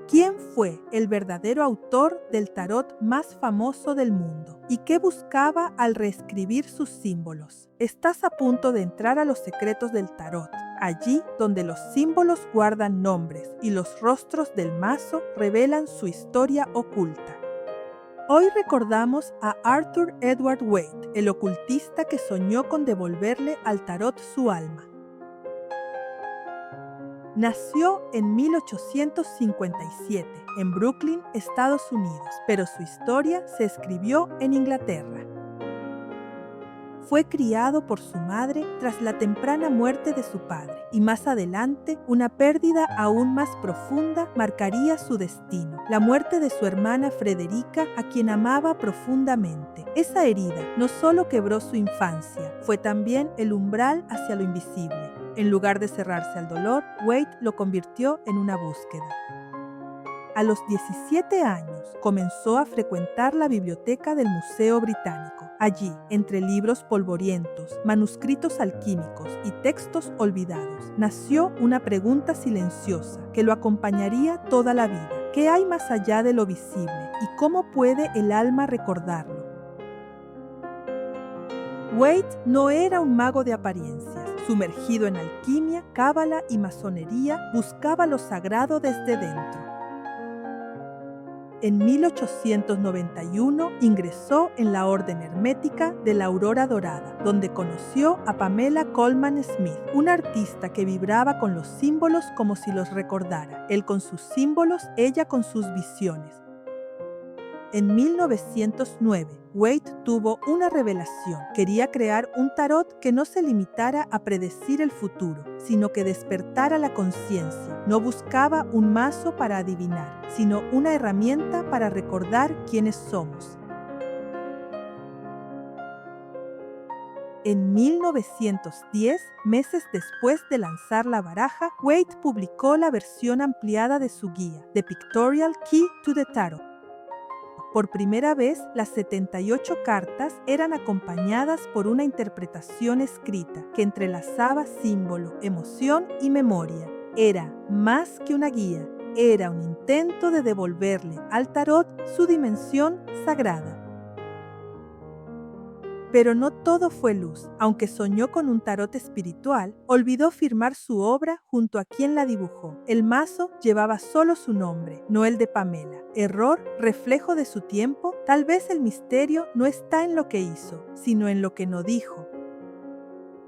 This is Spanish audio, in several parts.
¿Quién fue el verdadero autor del tarot más famoso del mundo? ¿Y qué buscaba al reescribir sus símbolos? Estás a punto de entrar a los secretos del tarot, allí donde los símbolos guardan nombres y los rostros del mazo revelan su historia oculta. Hoy recordamos a Arthur Edward Waite, el ocultista que soñó con devolverle al tarot su alma. Nació en 1857 en Brooklyn, Estados Unidos, pero su historia se escribió en Inglaterra. Fue criado por su madre tras la temprana muerte de su padre, y más adelante una pérdida aún más profunda marcaría su destino, la muerte de su hermana Frederica, a quien amaba profundamente. Esa herida no solo quebró su infancia, fue también el umbral hacia lo invisible. En lugar de cerrarse al dolor, Waite lo convirtió en una búsqueda. A los 17 años, comenzó a frecuentar la biblioteca del Museo Británico. Allí, entre libros polvorientos, manuscritos alquímicos y textos olvidados, nació una pregunta silenciosa que lo acompañaría toda la vida. ¿Qué hay más allá de lo visible y cómo puede el alma recordarlo? Waite no era un mago de apariencias. Sumergido en alquimia, cábala y masonería, buscaba lo sagrado desde dentro. En 1891 ingresó en la Orden Hermética de la Aurora Dorada, donde conoció a Pamela Colman Smith, una artista que vibraba con los símbolos como si los recordara, él con sus símbolos, ella con sus visiones. En 1909, Waite tuvo una revelación. Quería crear un tarot que no se limitara a predecir el futuro, sino que despertara la conciencia. No buscaba un mazo para adivinar, sino una herramienta para recordar quiénes somos. En 1910, meses después de lanzar la baraja, Waite publicó la versión ampliada de su guía, The Pictorial Key to the Tarot. Por primera vez, las 78 cartas eran acompañadas por una interpretación escrita que entrelazaba símbolo, emoción y memoria. Era más que una guía, era un intento de devolverle al tarot su dimensión sagrada. Pero no todo fue luz. Aunque soñó con un tarot espiritual, olvidó firmar su obra junto a quien la dibujó. El mazo llevaba solo su nombre, no el de Pamela. Error, reflejo de su tiempo. Tal vez el misterio no está en lo que hizo, sino en lo que no dijo.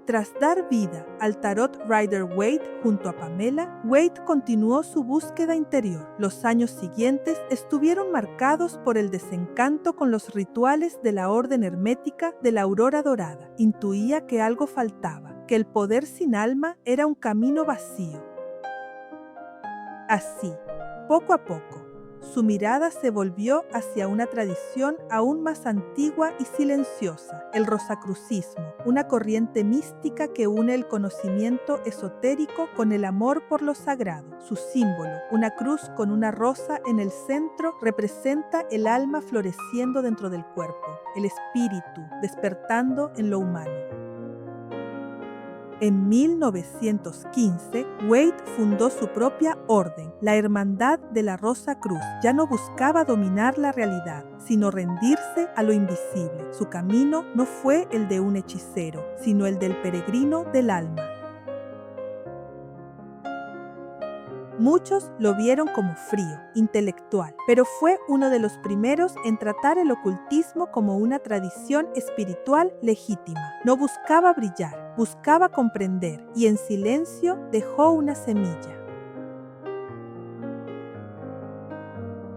Tras dar vida al tarot Rider-Waite junto a Pamela, Waite continuó su búsqueda interior. Los años siguientes estuvieron marcados por el desencanto con los rituales de la Orden Hermética de la Aurora Dorada. Intuía que algo faltaba, que el poder sin alma era un camino vacío. Así, poco a poco, su mirada se volvió hacia una tradición aún más antigua y silenciosa, el rosacrucismo, una corriente mística que une el conocimiento esotérico con el amor por lo sagrado. Su símbolo, una cruz con una rosa en el centro, representa el alma floreciendo dentro del cuerpo, el espíritu despertando en lo humano. En 1915, Waite fundó su propia orden, la Hermandad de la Rosa Cruz. Ya no buscaba dominar la realidad, sino rendirse a lo invisible. Su camino no fue el de un hechicero, sino el del peregrino del alma. Muchos lo vieron como frío, intelectual, pero fue uno de los primeros en tratar el ocultismo como una tradición espiritual legítima. No buscaba brillar, buscaba comprender y en silencio dejó una semilla.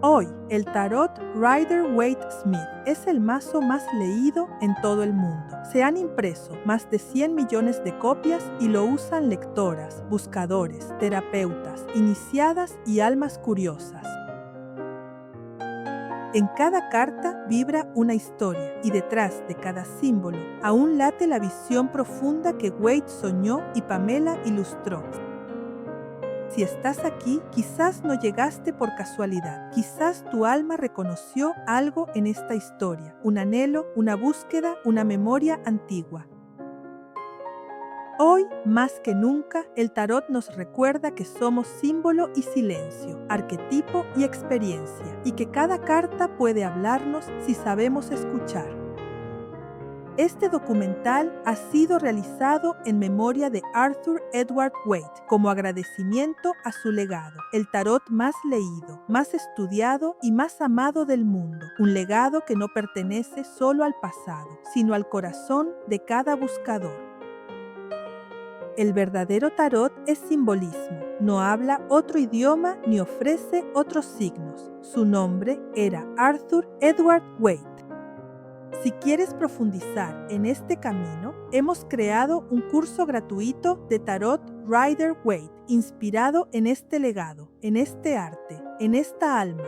Hoy, el tarot Rider-Waite-Smith es el mazo más leído en todo el mundo. Se han impreso más de 100 millones de copias y lo usan lectoras, buscadores, terapeutas, iniciadas y almas curiosas. En cada carta vibra una historia y detrás de cada símbolo aún late la visión profunda que Waite soñó y Pamela ilustró. Si estás aquí, quizás no llegaste por casualidad. Quizás tu alma reconoció algo en esta historia, un anhelo, una búsqueda, una memoria antigua. Hoy, más que nunca, el tarot nos recuerda que somos símbolo y silencio, arquetipo y experiencia, y que cada carta puede hablarnos si sabemos escuchar. Este documental ha sido realizado en memoria de Arthur Edward Waite como agradecimiento a su legado, el tarot más leído, más estudiado y más amado del mundo, un legado que no pertenece solo al pasado, sino al corazón de cada buscador. El verdadero tarot es simbolismo, no habla otro idioma ni ofrece otros signos. Su nombre era Arthur Edward Waite. Si quieres profundizar en este camino, hemos creado un curso gratuito de Tarot Rider Waite, inspirado en este legado, en este arte, en esta alma,